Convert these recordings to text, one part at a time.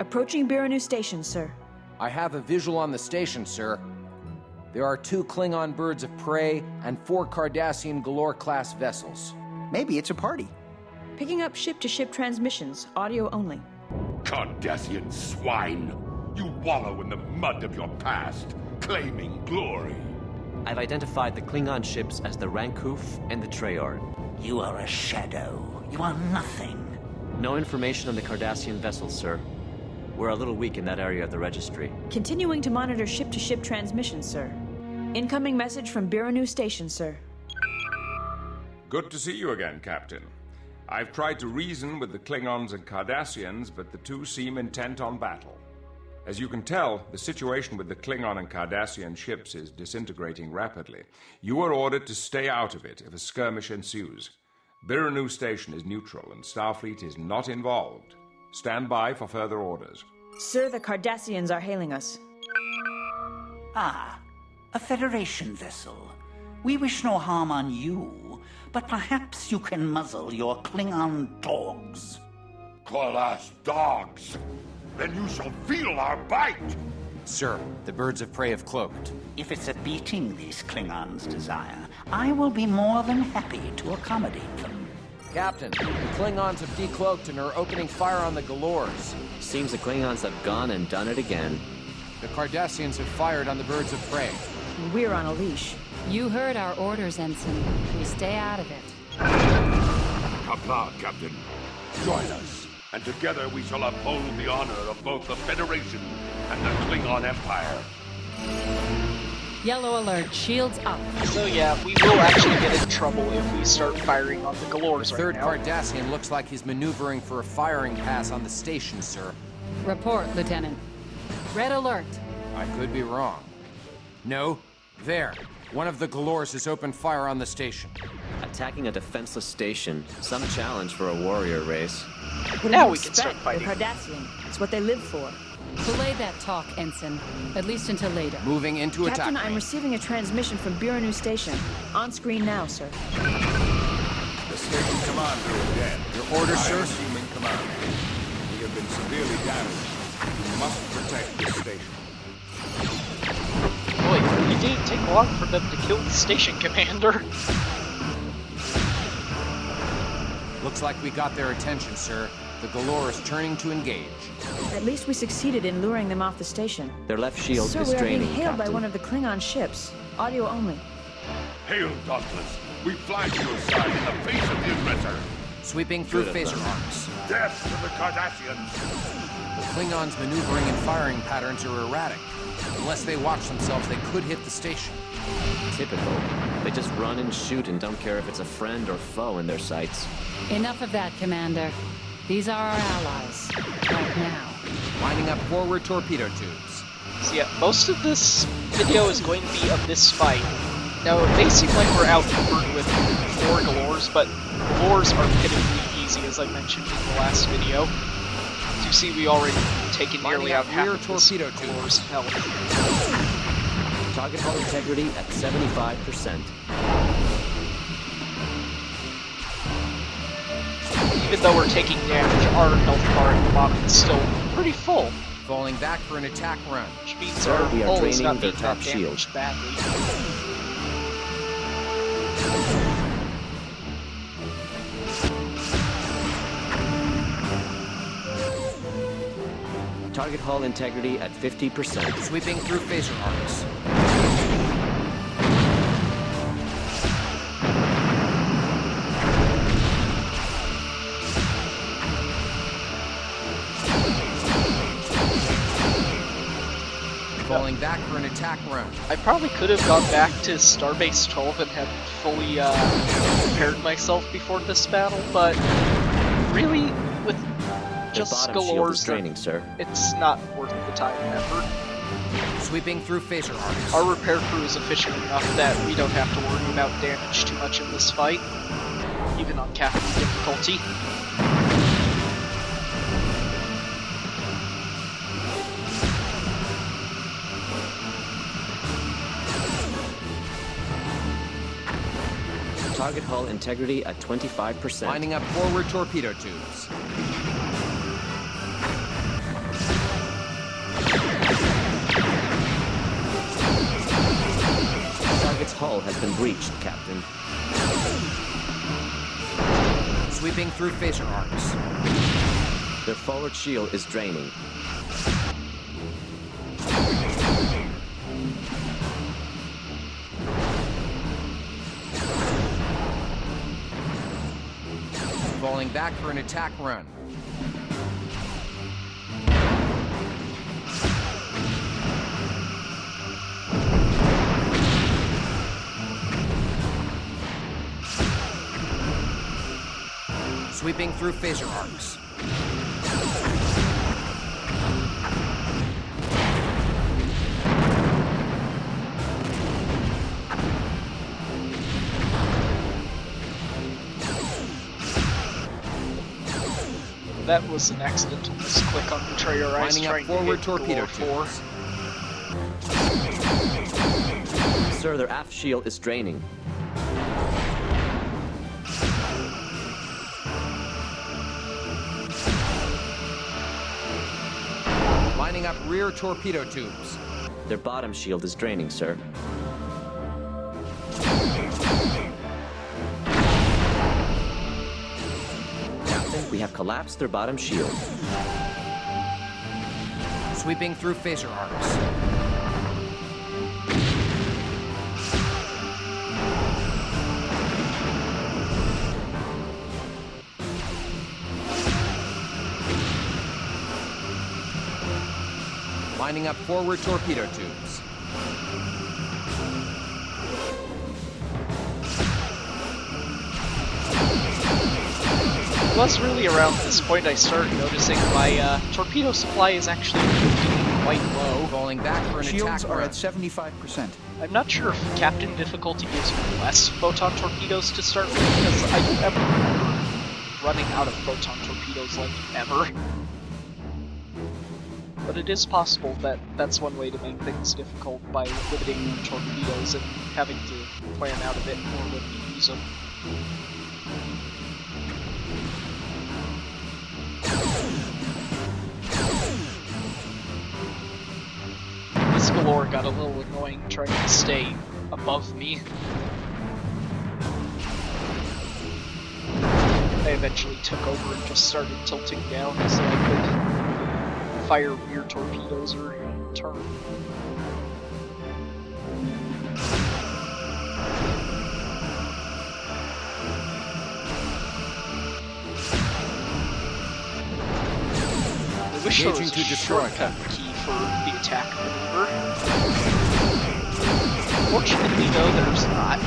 Approaching Biranu Station, sir. I have a visual on the station, sir. There are 2 Klingon birds of prey and 4 Cardassian Galore-class vessels. Maybe it's a party. Picking up ship-to-ship transmissions, audio only. Cardassian swine! You wallow in the mud of your past, claiming glory. I've identified the Klingon ships as the Rankuf and the Treyarch. You are a shadow. You are nothing. No information on the Cardassian vessels, sir. We're a little weak in that area of the registry. Continuing to monitor ship-to-ship transmissions, sir. Incoming message from Biranu Station, sir. Good to see you again, Captain. I've tried to reason with the Klingons and Cardassians, but the two seem intent on battle. As you can tell, the situation with the Klingon and Cardassian ships is disintegrating rapidly. You are ordered to stay out of it if a skirmish ensues. Biranu Station is neutral and Starfleet is not involved. Stand by for further orders. Sir, the Cardassians are hailing us. Ah, a Federation vessel. We wish no harm on you, but perhaps you can muzzle your Klingon dogs. Call us dogs! Then you shall feel our bite! Sir, the birds of prey have cloaked. If it's a beating these Klingons desire, I will be more than happy to accommodate them. Captain, the Klingons have decloaked and are opening fire on the Galores. Seems the Klingons have gone and done it again. The Cardassians have fired on the birds of prey. And we're on a leash. You heard our orders, Ensign. We stay out of it. Kapla, Captain. Join us, and together we shall uphold the honor of both the Federation and the Klingon Empire. Yellow alert, shields up. So yeah, we will actually get in trouble if we start firing on the Galores Third right now. Cardassian looks like he's maneuvering for a firing pass on the station, sir. Report, Lieutenant. Red alert. I could be wrong. No, there. One of the Galores has opened fire on the station. Attacking a defenseless station. Some challenge for a warrior race. What do Now you we can start expect? fighting. They're Cardassian. It's what they live for. Delay that talk, Ensign. At least until later. Moving into Captain, attack. I'm receiving a transmission from Biranu Station. On screen now, sir. The station commander is dead. Your orders, sir? Assuming command. We have been severely damaged. We must protect this station. Boy, it didn't take long for them to kill the station commander. Looks like we got their attention, sir. The Galore is turning to engage. At least we succeeded in luring them off the station. Their left shield Sir, is we are being draining, hailed by Captain. one of the Klingon ships. Audio only. Hail, Dauntless! We fly to your side in the face of the aggressor! Sweeping through phaser arcs. Death to the Cardassians! The Klingons' maneuvering and firing patterns are erratic. Unless they watch themselves, they could hit the station. Typical. They just run and shoot and don't care if it's a friend or foe in their sights. Enough of that, Commander. These are our allies. Right now. Lining up forward torpedo tubes. So yeah, most of this video is going to be of this fight. Now, it may seem like we're outnumbered with 4 Galores, but Galores are pitifully easy, as I mentioned in the last video. As you see, we already taken nearly out half rear of this torpedo Galore's tubes. health. Target hull integrity at 75%. Even though we're taking damage, our health bar at the bottom is still pretty full, Falling back for an attack run. which means Sir, our we are hull is draining not their being top that shield. damaged badly. Target hull integrity at 50%. Sweeping through phaser arcs. Falling back for an attack run. I probably could have gone back to Starbase 12 and had fully prepared myself before this battle, but really, with The just bottom shield is Galores, draining, sir. it's not worth the time and effort. Sweeping through phaser arcs. Our repair crew is efficient enough that we don't have to worry about damage too much in this fight, even on capital difficulty. Target hull integrity at 25%. Lining up forward torpedo tubes. hull has been breached, Captain. Sweeping through phaser arcs. Their forward shield is draining. Falling back for an attack run. Sweeping through phaser arcs. That was an accidental misclick on Betrayer Eyes Lining up trying forward to hit torpedo Galore 4. tubes. Sir, their aft shield is draining. Lining up rear torpedo tubes. Their bottom shield is draining, sir. Captain, we have collapsed their bottom shield. Sweeping through phaser arcs. Lining up forward torpedo tubes. It was really around this point I started noticing my torpedo supply is actually quite low. Falling back for an Shields attack are run. at 75%. I'm not sure if Captain difficulty gives me less photon torpedoes to start with, because I don't ever remember running out of photon torpedoes, like, ever. But it is possible that that's one way to make things difficult, by limiting your torpedoes and having to plan out a bit more when you use them. This Galore got a little annoying trying to stay above me. I eventually took over and just started tilting down so I could fire rear torpedoes or turn. I wish there was Engaging a to destroy. shortcut key for the attack maneuver. Fortunately, though, there's not.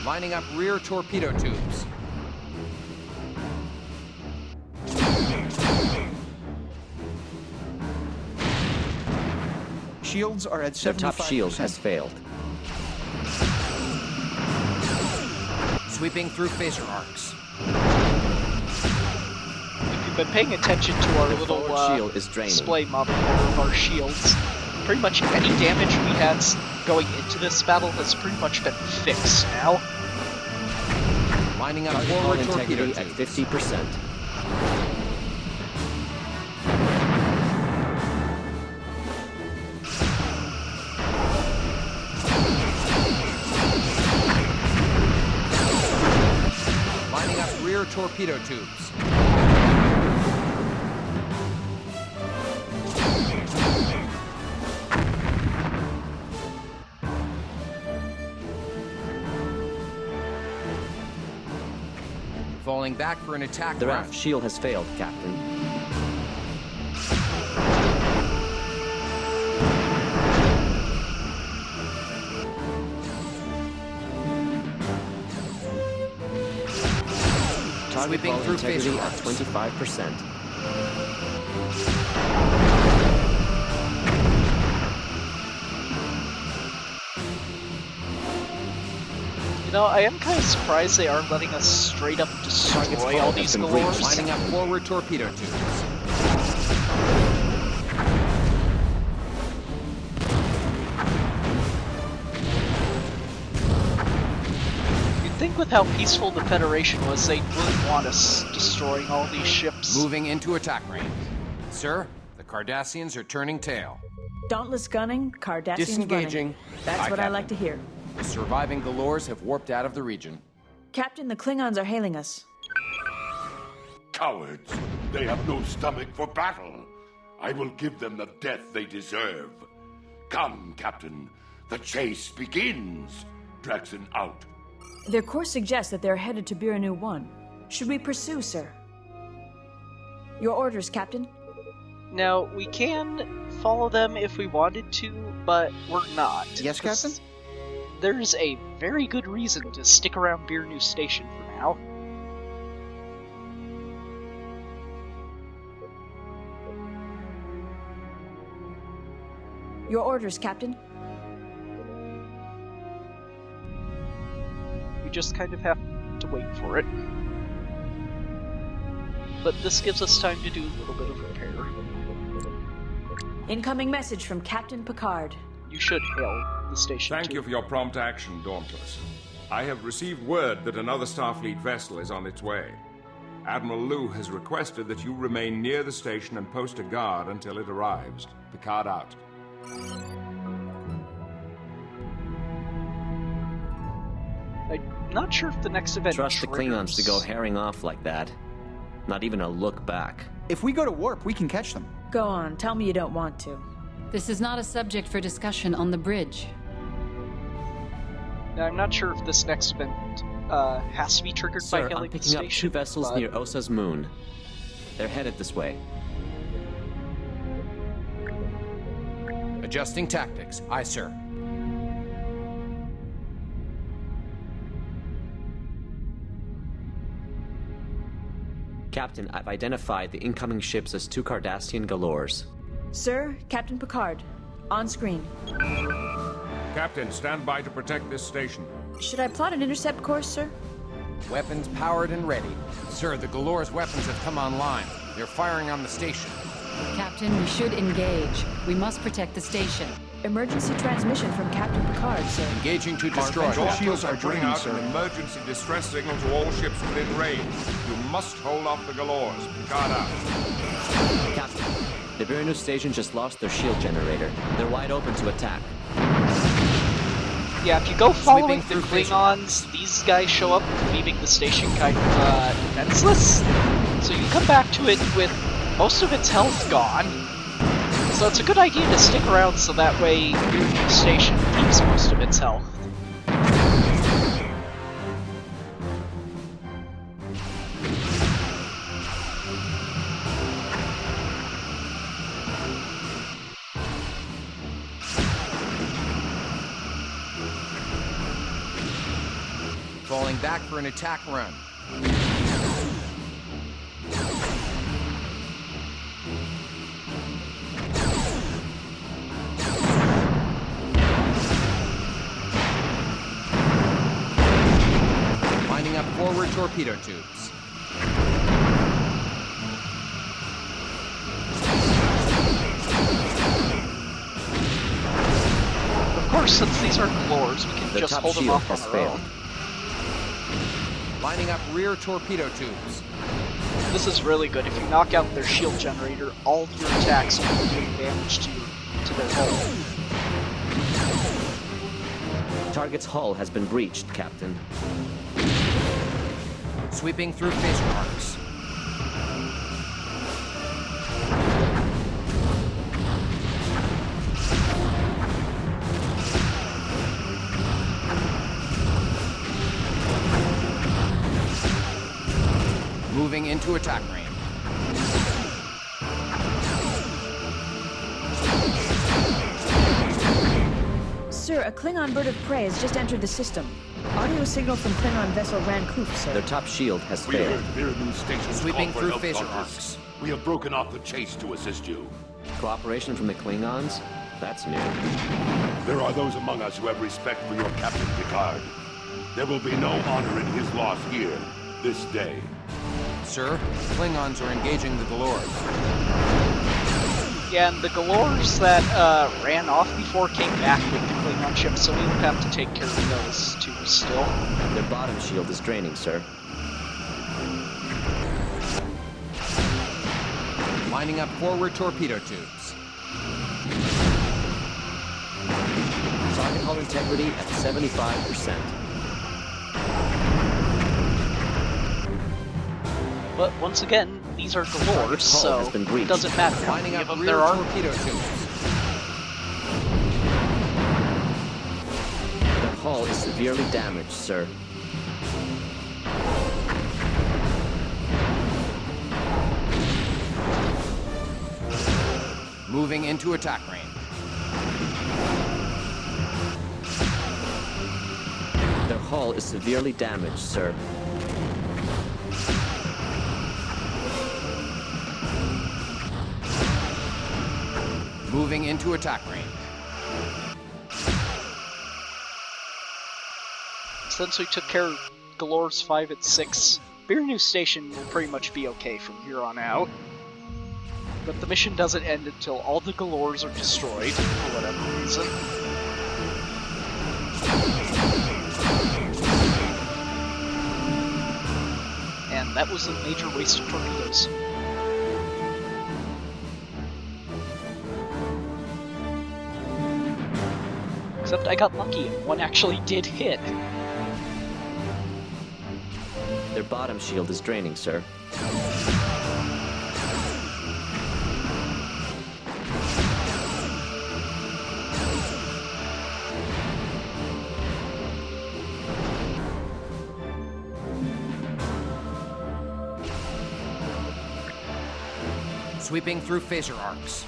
Lining up rear torpedo tubes. Shields are at 75%. Their top shield has failed. Sweeping through phaser arcs. If you've been paying attention to our little forward shield is draining. display model there of our shields, pretty much any damage we had going into this battle has pretty much been fixed now. Lining up Hull forward torpedo integrity at tubes. 50%. Lining up rear torpedo tubes. Falling back for an attack Their run. aft shield has failed, Captain. Target Sweeping hull through integrity phaser at arcs. 25%. You know, I am kind of surprised they aren't letting us straight up destroy all these has been breached. Galores. Lining up forward torpedo tubes. You'd think with how peaceful the Federation was, they wouldn't want us destroying all these ships. Moving into attack range. Sir, the Cardassians are turning tail. Dauntless gunning, Cardassians Disengaging. running. That's Aye, what I Captain. like to hear. The surviving Galors have warped out of the region. Captain, the Klingons are hailing us. Cowards! They have no stomach for battle. I will give them the death they deserve. Come, Captain. The chase begins. Draxon out. Their course suggests that they're headed to Biranu 1. Should we pursue, sir? Your orders, Captain. Now, we can follow them if we wanted to, but we're not. Yes, Captain? There's a very good reason to stick around Biranu Station for now. Your orders, Captain. We just kind of have to wait for it. But this gives us time to do a little bit of repair. Incoming message from Captain Picard. You should hail the station Thank too. you for your prompt action, Dauntless. I have received word that another Starfleet vessel is on its way. Admiral Liu has requested that you remain near the station and post a guard until it arrives. Picard out. I'm not sure if the next event Trust the Klingons to go triggers- herring off like that. Not even a look back. If we go to warp, we can catch them. Go on, tell me you don't want to. This is not a subject for discussion on the bridge. Now, I'm not sure if this next event has to be triggered by Sir, hailing I'm the picking up station, two vessels but- near Osa's moon. They're headed this way. Adjusting tactics. Aye, sir. Captain, I've identified the incoming ships as two Cardassian Galors. Sir, Captain Picard. On screen. Captain, stand by to protect this station. Should I plot an intercept course, sir? Weapons powered and ready. Sir, the Galor's weapons have come online. They're firing on the station. Captain, we should engage. We must protect the station. Emergency transmission from Captain Picard, sir. Engaging to destroy. Dauntless are draining, putting out sir. an emergency distress signal to all ships within range. You must hold off the Galors. Picard out. Captain, the Biranu station just lost their shield generator. They're wide open to attack. Yeah, if you go following the through phase Klingons, these guys show up, leaving the station kind of defenseless. So you come back to it with most of its health gone. So it's a good idea to stick around so that way your station keeps most of its health. Falling back for an attack run. Lining up forward torpedo tubes. Of course, since these are Galors, we can The just top hold them shield off on has our failed. own. Lining up rear torpedo tubes. This is really good. If you knock out their shield generator, all of your attacks will be doing damage to their hull. Target's hull has been breached, Captain. Sweeping through phaser arcs. Moving into attack range. Sir, a Klingon bird of prey has just entered the system. Audio signal from Klingon vessel Ran Kloof, sir. Their top shield has We failed. heard Biranu Station Sweeping call for through help, phaser Dauntless. arcs. We have broken off the chase to assist you. Cooperation from the Klingons? That's new. There are those among us who have respect for your Captain Picard. There will be no honor in his loss here, this day. Sir, Klingons are engaging the Galors. Yeah, and the Galors that ran off before came back with the Klingon ship, so we will have to take care of those too still. Their bottom shield is draining, sir. Lining up forward torpedo tubes. Target hull integrity at 75%. But once again, these are galores, Target hull so has been it breached. doesn't matter how Lining many up of them rear there are. torpedo tubes. The hull is severely damaged, sir. Moving into attack range. The hull is severely damaged, sir. Moving into attack range. Since we took care of Galores 5 and 6, Birnu Station will pretty much be okay from here on out. But the mission doesn't end until all the Galores are destroyed, for whatever reason. And that was a major waste of torpedoes. Except I got lucky and one actually did hit. Their bottom shield is draining, sir. Sweeping through phaser arcs.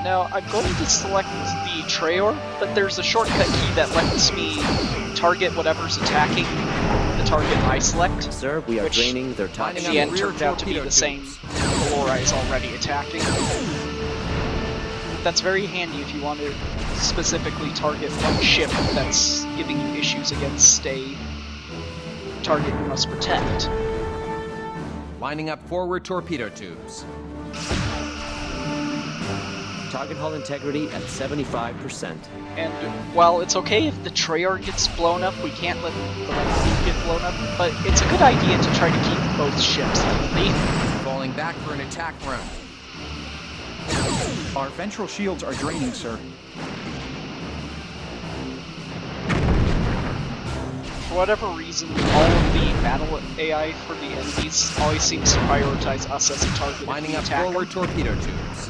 Now, I'm going to select the Traor, but there's a shortcut key that lets me target whatever's attacking the target I select. Sir, we are which draining their top in Lining the up end rear turned out to be torpedo the same tubes. Galore I was already attacking. That's very handy if you want to specifically target one ship that's giving you issues against a target you must protect. Lining up forward torpedo tubes. Target hull integrity at 75%. And while it's okay if the Traor gets blown up, we can't let the Lexington get blown up, but it's a good idea to try to keep both ships healthy. Falling back for an attack run. Our ventral shields are draining, sir. For whatever reason, all of the battle AI for the enemies always seems to prioritize us as a target. Lining if we up attack forward them. torpedo tubes.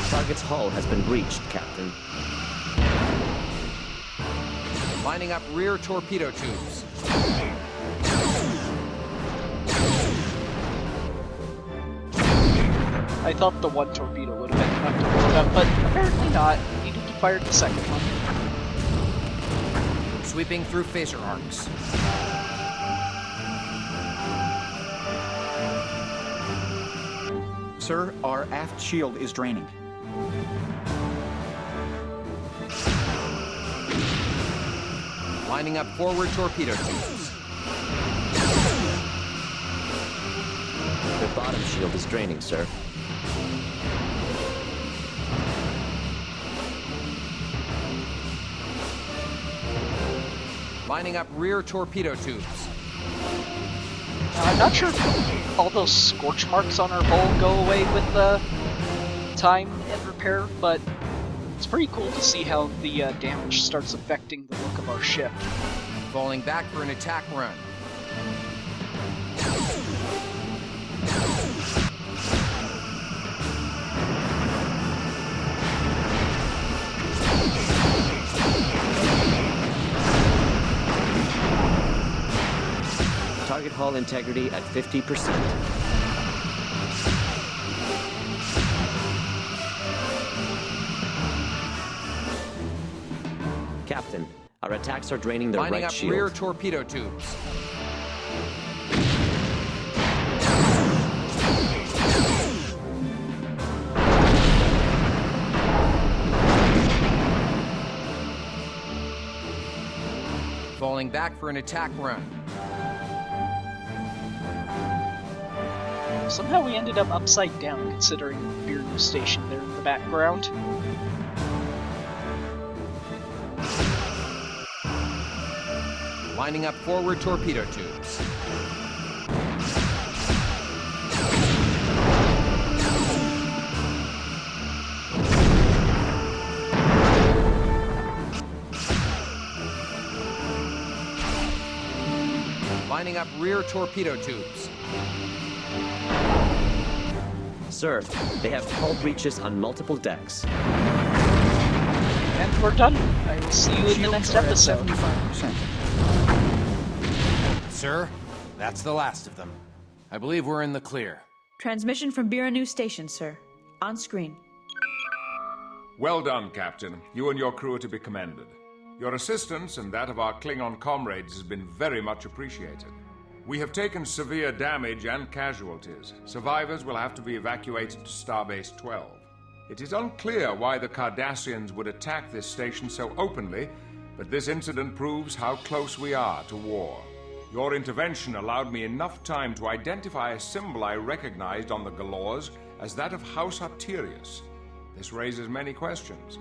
Target's hull has been breached, Captain. Lining up rear torpedo tubes. I thought the one torpedo would have been enough to blow it up, but apparently not. Needed to fire the second one. Sweeping through phaser arcs. Sir, our aft shield is draining. Lining up forward torpedo tubes. Their bottom shield is draining, sir. Lining up rear torpedo tubes. Now, I'm not sure if all those scorch marks on our hull go away with the time and repair, but it's pretty cool to see how the damage starts affecting the look of our ship. Falling back for an attack run. Target hull integrity at 50%. Captain, our attacks are draining their Lining right up shield. rear torpedo tubes. Falling back for an attack run. Somehow we ended up upside down, considering Birnu Station there in the background. Lining up forward torpedo tubes. Lining up rear torpedo tubes. Sir, they have hull breaches on multiple decks. And we're done. I will see you in the next episode. 75%. Sir, that's the last of them. I believe we're in the clear. Transmission from Biranu Station, sir. On screen. Well done, Captain. You and your crew are to be commended. Your assistance and that of our Klingon comrades has been very much appreciated. We have taken severe damage and casualties. Survivors will have to be evacuated to Starbase 12. It is unclear why the Cardassians would attack this station so openly, but this incident proves how close we are to war. Your intervention allowed me enough time to identify a symbol I recognized on the Galors as that of House Arterius. This raises many questions.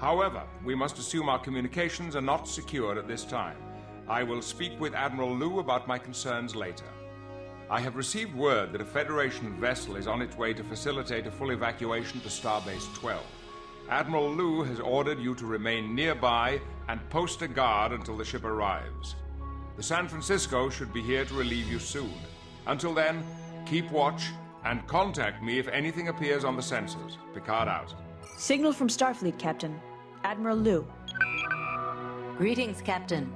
However, we must assume our communications are not secured at this time. I will speak with Admiral Lu about my concerns later. I have received word that a Federation vessel is on its way to facilitate a full evacuation to Starbase 12. Admiral Lu has ordered you to remain nearby and post a guard until the ship arrives. The San Francisco should be here to relieve you soon. Until then, keep watch and contact me if anything appears on the sensors. Picard out. Signal from Starfleet, Captain. Admiral Lu. Greetings, Captain.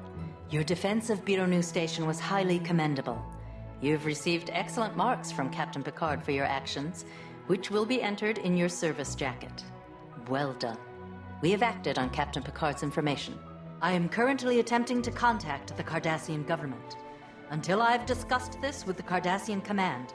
Your defense of Biranu Station was highly commendable. You've received excellent marks from Captain Picard for your actions, which will be entered in your service jacket. Well done. We have acted on Captain Picard's information. I am currently attempting to contact the Cardassian government. Until I've discussed this with the Cardassian command,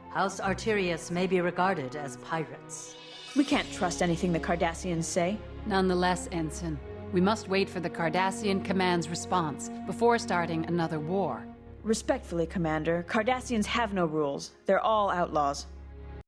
House Arterius may be regarded as pirates. We can't trust anything the Cardassians say. Nonetheless, Ensign, we must wait for the Cardassian command's response before starting another war. Respectfully, Commander, Cardassians have no rules. They're all outlaws.